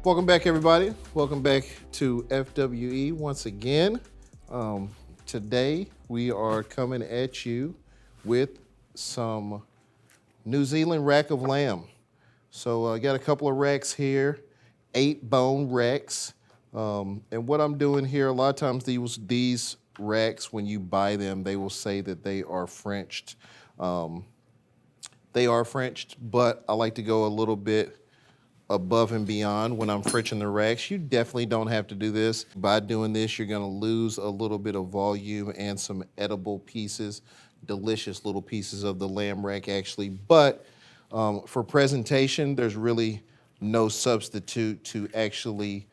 Welcome back, everybody. Welcome back to FWE once again. Today we are coming at you with some New Zealand rack of lamb. So I got a couple of racks here, 8 bone racks. And what I'm doing here, a lot of times these racks, when you buy them, they will say that they are Frenched. They are Frenched, but I like to go a little bit above and beyond when I'm Frenching the racks. You definitely don't have to do this. By doing this, you're gonna lose a little bit of volume and some edible pieces, delicious little pieces of the lamb rack actually. But for presentation, there's really no substitute to actually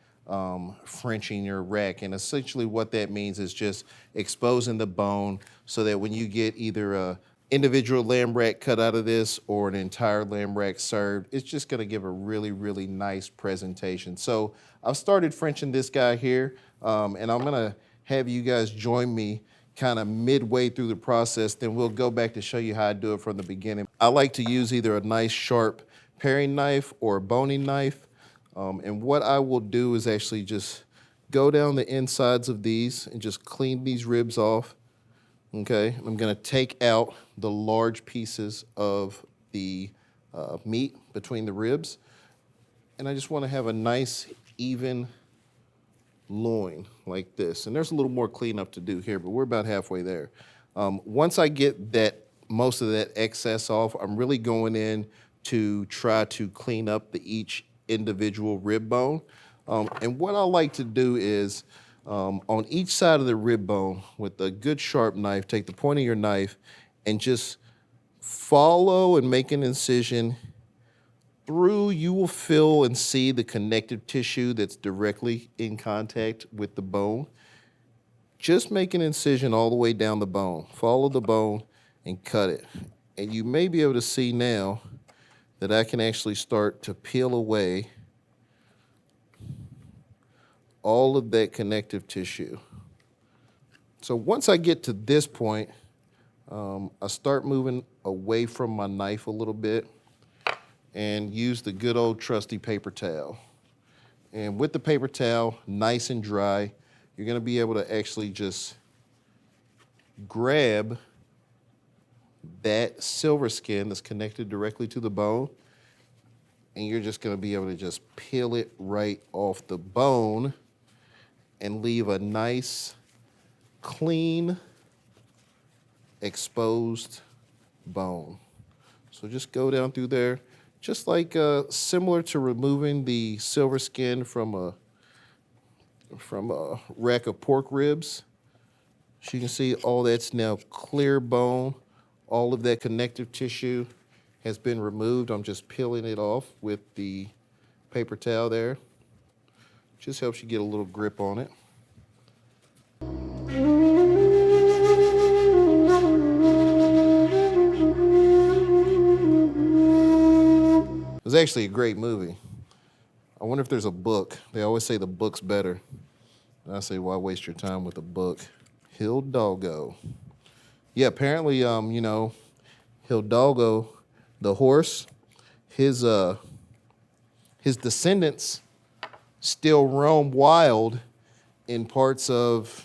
Frenching your rack. And essentially what that means is just exposing the bone so that when you get either a individual lamb rack cut out of this or an entire lamb rack served, it's just gonna give a really, really nice presentation. So I've started Frenching this guy here, and I'm gonna have you guys join me kind of midway through the process, then we'll go back to show you how I do it from the beginning. I like to use either a nice sharp paring knife or a boning knife, and what I will do is actually just go down the insides of these and just clean these ribs off. Okay, I'm gonna take out the large pieces of the meat between the ribs, and I just wanna have a nice, even loin like this. And there's a little more cleanup to do here, but we're about halfway there. Once I get most of that excess off, I'm really going in to try to clean up each individual rib bone. And what I like to do is, on each side of the rib bone with a good sharp knife, take the point of your knife and just follow and make an incision through. You will feel and see the connective tissue that's directly in contact with the bone. Just make an incision all the way down the bone. Follow the bone and cut it. And you may be able to see now that I can actually start to peel away all of that connective tissue. So once I get to this point, I start moving away from my knife a little bit and use the good old trusty paper towel. And with the paper towel, nice and dry, you're gonna be able to actually just grab that silver skin that's connected directly to the bone, and you're just gonna be able to just peel it right off the bone and leave a nice, clean, exposed bone. So just go down through there, just like similar to removing the silver skin from a rack of pork ribs. So you can see all that's now clear bone. All of that connective tissue has been removed. I'm just peeling it off with the paper towel there. Just helps you get a little grip on it. It was actually a great movie. I wonder if there's a book. They always say the book's better. And I say, why waste your time with a book? Hidalgo. Yeah, apparently, Hidalgo, the horse, his descendants still roam wild in parts of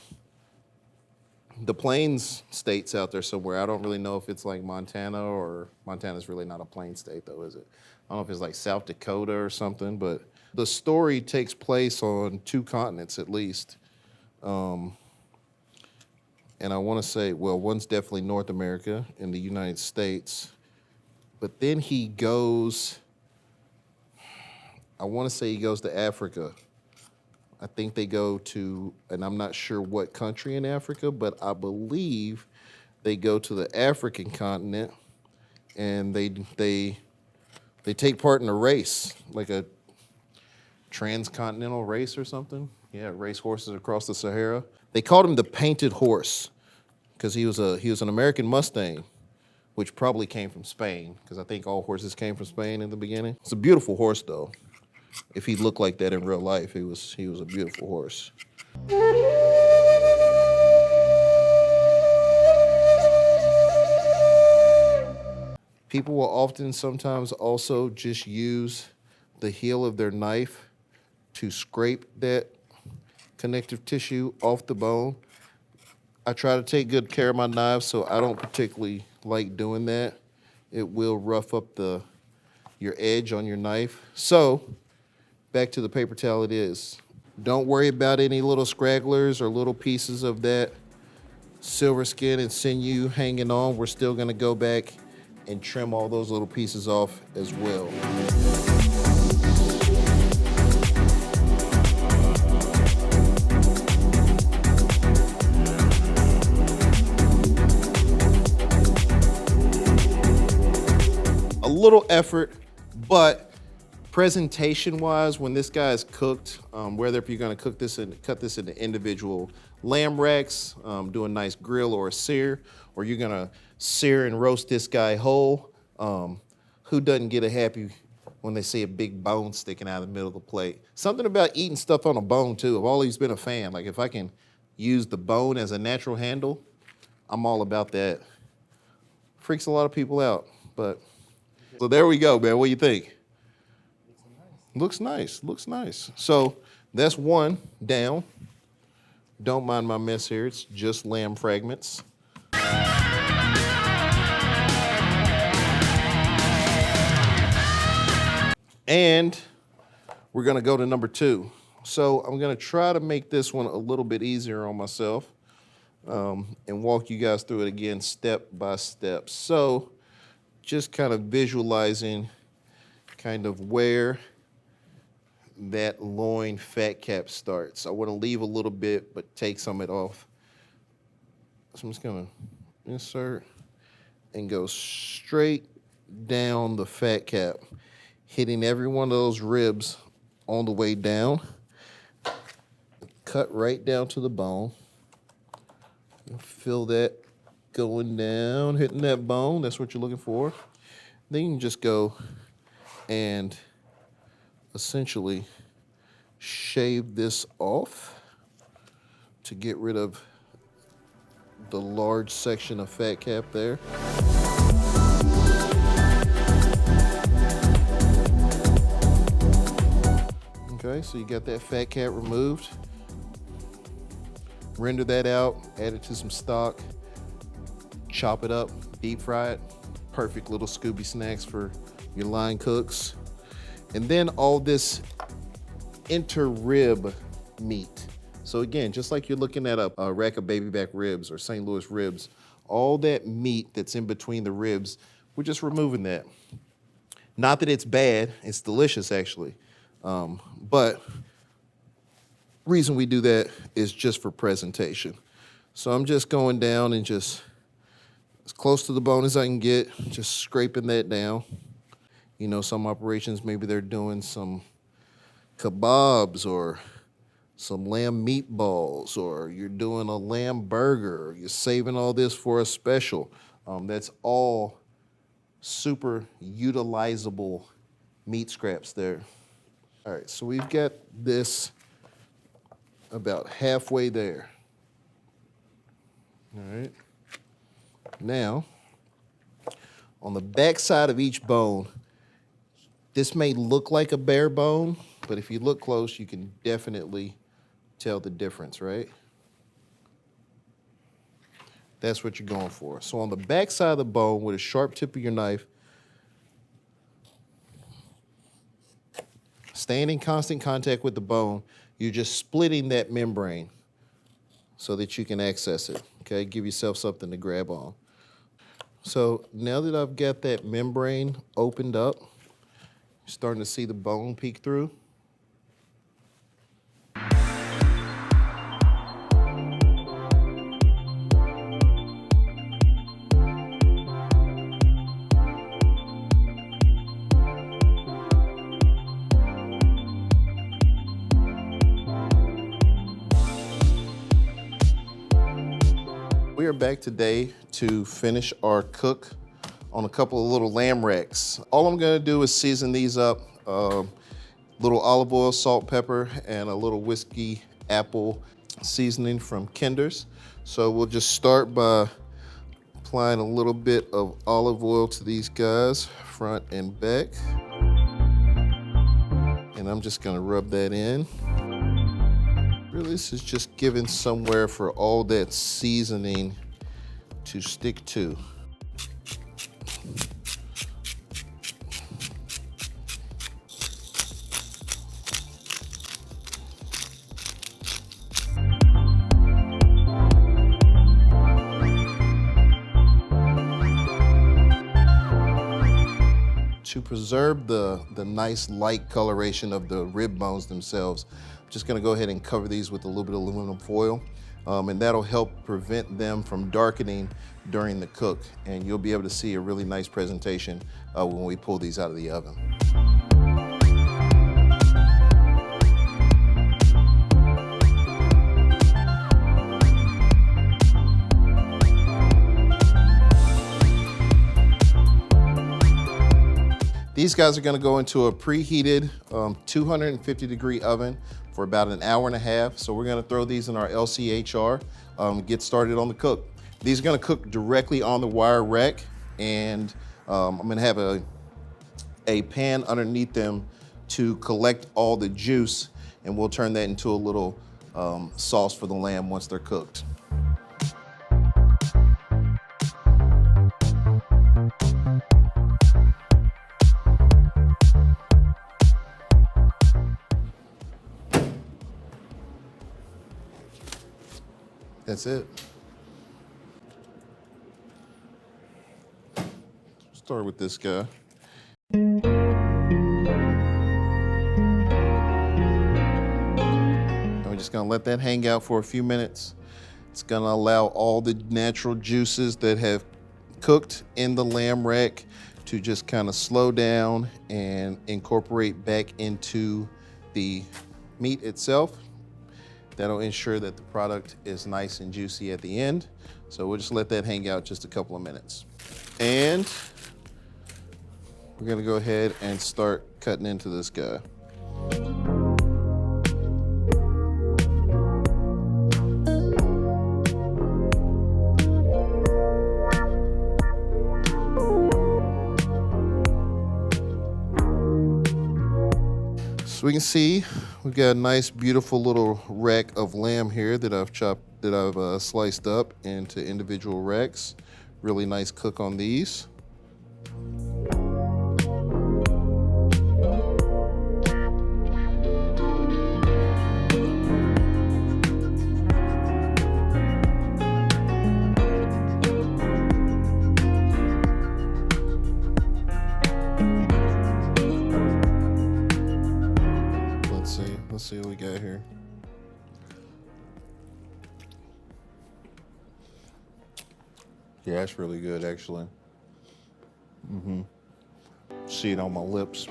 the plains states out there somewhere. I don't really know if it's like Montana, or Montana's really not a plain state though, is it? I don't know if it's like South Dakota or something, but the story takes place on 2 continents at least. And I want to say, well, one's definitely North America in the United States, but then he goes, I want to say he goes to Africa. I think they go to, and I'm not sure what country in Africa, but I believe they go to the African continent, and they take part in a race, like a transcontinental race or something. Yeah, race horses across the Sahara. They called him the Painted Horse because he was an American Mustang, which probably came from Spain, because I think all horses came from Spain in the beginning. It's a beautiful horse though. If he looked like that in real life, he was a beautiful horse. People will often sometimes also just use the heel of their knife to scrape that connective tissue off the bone. I try to take good care of my knives, so I don't particularly like doing that. It will rough up your edge on your knife. So back to the paper towel it is. Don't worry about any little scragglers or little pieces of that silver skin and sinew hanging on. We're still gonna go back and trim all those little pieces off as well. A little effort, but presentation-wise, when this guy is cooked, whether if you're gonna cook this and cut this into individual lamb racks, do a nice grill or a sear, or you're gonna sear and roast this guy whole, who doesn't get a happy when they see a big bone sticking out of the middle of the plate? Something about eating stuff on a bone too. I've always been a fan. Like if I can use the bone as a natural handle, I'm all about that. Freaks a lot of people out, but. So there we go, man. What do you think? Looks nice, looks nice. So that's one down. Don't mind my mess here, it's just lamb fragments. And we're gonna go to number 2. So I'm gonna try to make this one a little bit easier on myself and walk you guys through it again step by step. So just kind of visualizing kind of where that loin fat cap starts. I want to leave a little bit, but take some of it off. So I'm just gonna insert and go straight down the fat cap, hitting every one of those ribs on the way down. Cut right down to the bone. Feel that going down, hitting that bone. That's what you're looking for. Then you can just go and essentially shave this off to get rid of the large section of fat cap there. Okay, so you got that fat cap removed. Render that out, add it to some stock, chop it up, deep fry it. Perfect little Scooby snacks for your line cooks. And then all this inter-rib meat. So again, just like you're looking at a rack of baby back ribs or St. Louis ribs, all that meat that's in between the ribs, we're just removing that. Not that it's bad, it's delicious actually. But reason we do that is just for presentation. So I'm just going down and just as close to the bone as I can get, just scraping that down. You know, some operations, maybe they're doing some kebabs or some lamb meatballs, or you're doing a lamb burger, or you're saving all this for a special. That's all super utilizable meat scraps there. All right, so we've got this about halfway there. All right. Now, on the back side of each bone, this may look like a bare bone, but if you look close, you can definitely tell the difference, right? That's what you're going for. So on the back side of the bone, with a sharp tip of your knife, staying in constant contact with the bone, you're just splitting that membrane so that you can access it, okay? Give yourself something to grab on. So now that I've got that membrane opened up, you're starting to see the bone peek through. We are back today to finish our cook on a couple of little lamb racks. All I'm gonna do is season these up, little olive oil, salt, pepper, and a little whiskey apple seasoning from Kinder's. So we'll just start by applying a little bit of olive oil to these guys, front and back. And And I'm just gonna rub that in. Really, this is just giving somewhere for all that seasoning to stick to. To preserve the nice light coloration of the rib bones themselves, I'm just gonna go ahead and cover these with a little bit of aluminum foil, and that'll help prevent them from darkening during the cook, and you'll be able to see a really nice presentation when we pull these out of the oven. These guys are gonna go into a preheated 250-degree oven for about an hour and a half. So we're gonna throw these in our LCHR, get started on the cook. These are gonna cook directly on the wire rack, and I'm gonna have a pan underneath them to collect all the juice, and we'll turn that into a little sauce for the lamb once they're cooked. That's it. Start with this guy. And we're just gonna let that hang out for a few minutes. It's gonna allow all the natural juices that have cooked in the lamb rack to just kind of slow down and incorporate back into the meat itself. That'll ensure that the product is nice and juicy at the end. So we'll just let that hang out just a couple of minutes. And we're gonna go ahead and start cutting into this guy. So we can see we've got a nice, beautiful little rack of lamb here that I've sliced up into individual racks. Really nice cook on these. Let's see what we got here. Yeah, that's really good, actually. See it on my lips.